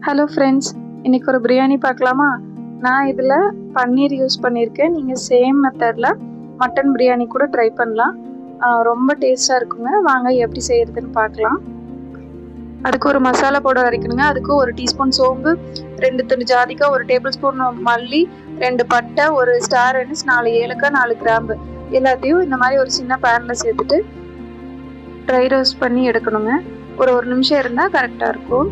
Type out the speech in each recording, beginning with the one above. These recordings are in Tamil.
ஹலோ ஃப்ரெண்ட்ஸ், இன்றைக்கி ஒரு பிரியாணி பார்க்கலாமா? நான் இதில் பன்னீர் யூஸ் பண்ணியிருக்கேன். நீங்கள் சேம் மெத்தடில் மட்டன் பிரியாணி கூட ட்ரை பண்ணலாம். ரொம்ப டேஸ்ட்டாக இருக்குங்க. வாங்க எப்படி செய்கிறதுன்னு பார்க்கலாம். அதுக்கு ஒரு மசாலா பவுடர் அரைக்கணுங்க. அதுக்கு 1 டீஸ்பூன் சோம்பு, 2 துண்டு ஜாதிக்காய், 1 டேபிள் ஸ்பூன் மல்லி, 2 பட்டை, 1 ஸ்டார் அனிஸ், 4 ஏலக்காய், 4 கிராம்பு எல்லாத்தையும் இந்த மாதிரி ஒரு சின்ன பேனில் சேர்த்துட்டு ட்ரை ரோஸ்ட் பண்ணி எடுக்கணுங்க. ஒரு நிமிஷம் இருந்தால் கரெக்டாக இருக்கும்.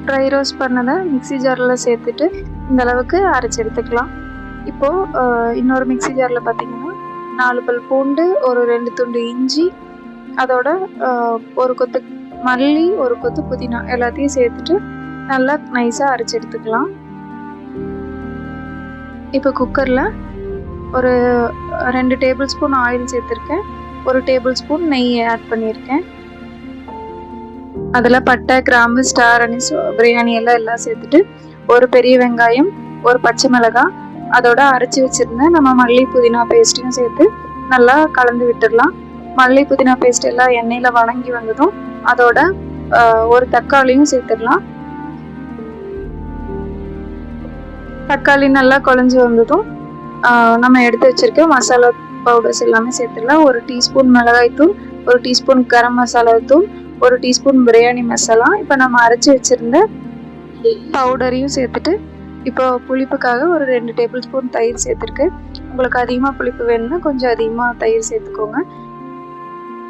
ட்ரை ரோஸ்ட் பண்ணதை மிக்ஸி ஜாரில் சேர்த்துட்டு இந்த அளவுக்கு அரைச்சி எடுத்துக்கலாம். இப்போது இன்னொரு மிக்ஸி ஜாரில் பார்த்திங்கன்னா 4 பல் பூண்டு, ஒரு 2 துண்டு இஞ்சி, அதோட 1 கொத்து மல்லி, 1 கொத்து புதினா எல்லாத்தையும் சேர்த்துட்டு நல்லா நைஸாக அரைச்சி எடுத்துக்கலாம். இப்போ குக்கரில் ஒரு 2 டேபிள் ஸ்பூன் ஆயில் சேர்த்துருக்கேன். 1 டேபிள் ஸ்பூன் நெய் ஆட் பண்ணியிருக்கேன். அதில் பட்டை, கிராம்பு, ஸ்டார் அனிஸ், பிரியாணி எல்லாம் சேர்த்துட்டு ஒரு பெரிய வெங்காயம், ஒரு பச்சை மிளகாய், அதோட அரைச்சி வச்சுருந்தேன் நம்ம மல்லி புதினா பேஸ்ட்டையும் சேர்த்து நல்லா கலந்து விட்டுடலாம். மல்லி புதினா பேஸ்ட் எல்லாம் எண்ணெயில் வணங்கி வந்ததும் அதோட ஒரு தக்காளியும் சேர்த்துடலாம். தக்காளி நல்லா குழஞ்சி வந்ததும் நம்ம எடுத்து வச்சுருக்க மசாலா பவுடர்ஸ் எல்லாமே சேர்த்துடலாம். 1 டீஸ்பூன் மிளகாய்த்தூள், 1 டீஸ்பூன் கரம் மசாலா தூள், 1 டீஸ்பூன் பிரியாணி மசாலா, இப்போ நம்ம அரைச்சி வச்சுருந்த பவுடரையும் சேர்த்துட்டு இப்போ புளிப்புக்காக ஒரு 2 டேபிள் ஸ்பூன் தயிர் சேர்த்துருக்கு. உங்களுக்கு அதிகமாக புளிப்பு வேணும்னா கொஞ்சம் அதிகமாக தயிர் சேர்த்துக்கோங்க.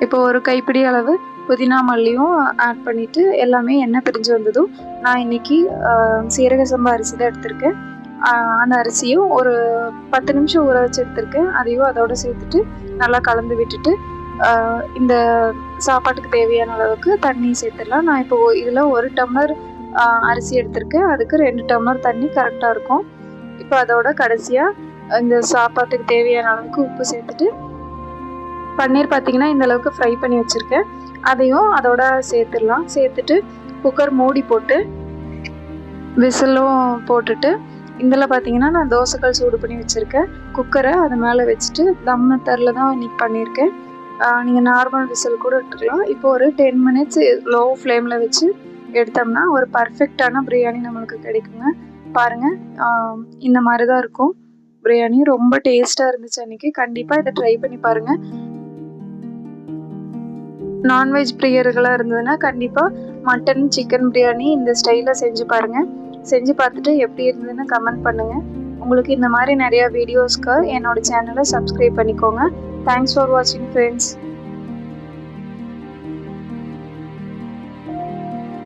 இப்போ ஒரு கைப்பிடி அளவு புதினா மல்லியும் ஆட் பண்ணிவிட்டு எல்லாமே எண்ணெய் பிரிஞ்சு வந்ததும் நான் இன்றைக்கி சீரக சம்பா அரிசி தான் எடுத்திருக்கேன். அந்த அரிசியும் ஒரு 10 நிமிஷம் ஊற வச்சு எடுத்திருக்கேன். அதையும் அதோடு சேர்த்துட்டு நல்லா கலந்து விட்டுட்டு இந்த சாப்பாட்டுக்கு தேவையான அளவுக்கு தண்ணி சேர்த்துடலாம். நான் இப்போ இதில் 1 டம்ளர் அரிசி எடுத்திருக்கேன். அதுக்கு 2 டம்ளர் தண்ணி கரெக்டாக இருக்கும். இப்போ அதோட கடைசியாக இந்த சாப்பாட்டுக்கு தேவையான அளவுக்கு உப்பு சேர்த்துட்டு பன்னீர் பார்த்திங்கன்னா இந்த அளவுக்கு ஃப்ரை பண்ணி வச்சுருக்கேன். அதையும் அதோட சேர்த்துடலாம். சேர்த்துட்டு குக்கர் மூடி போட்டு விசிலும் போட்டுட்டு இதில் பார்த்திங்கன்னா நான் தோசைக்கல் சூடு பண்ணி வச்சுருக்கேன். குக்கரை அது மேலே வச்சுட்டு தம் மெத்தடில் தான் இன்றைக்கி பண்ணியிருக்கேன். நீங்கள் நார்மல் விசில் கூட எடுத்துக்கலாம். இப்போ ஒரு 10 மினிட்ஸ் லோ ஃப்ளேமில் வச்சு எடுத்தோம்னா ஒரு பர்ஃபெக்டான பிரியாணி நம்மளுக்கு கிடைக்குங்க. பாருங்கள், இந்த மாதிரி தான் இருக்கும் பிரியாணி. ரொம்ப டேஸ்ட்டாக இருந்துச்சு அன்றைக்கி. கண்டிப்பாக இதை ட்ரை பண்ணி பாருங்கள். நான்வெஜ் பிரியர்களாக இருந்ததுன்னா கண்டிப்பாக மட்டன், சிக்கன் பிரியாணி இந்த ஸ்டைலில் செஞ்சு பாருங்கள். செஞ்சு பார்த்துட்டு எப்படி இருந்ததுன்னு கமெண்ட் பண்ணுங்கள். உங்களுக்கு இந்த மாதிரி நிறையா வீடியோஸ்க்கு என்னோடய சேனலை சப்ஸ்கிரைப் பண்ணிக்கோங்க. தேங்க்ஸ் ஃபார் வாட்சிங் ஃப்ரெண்ட்ஸ்.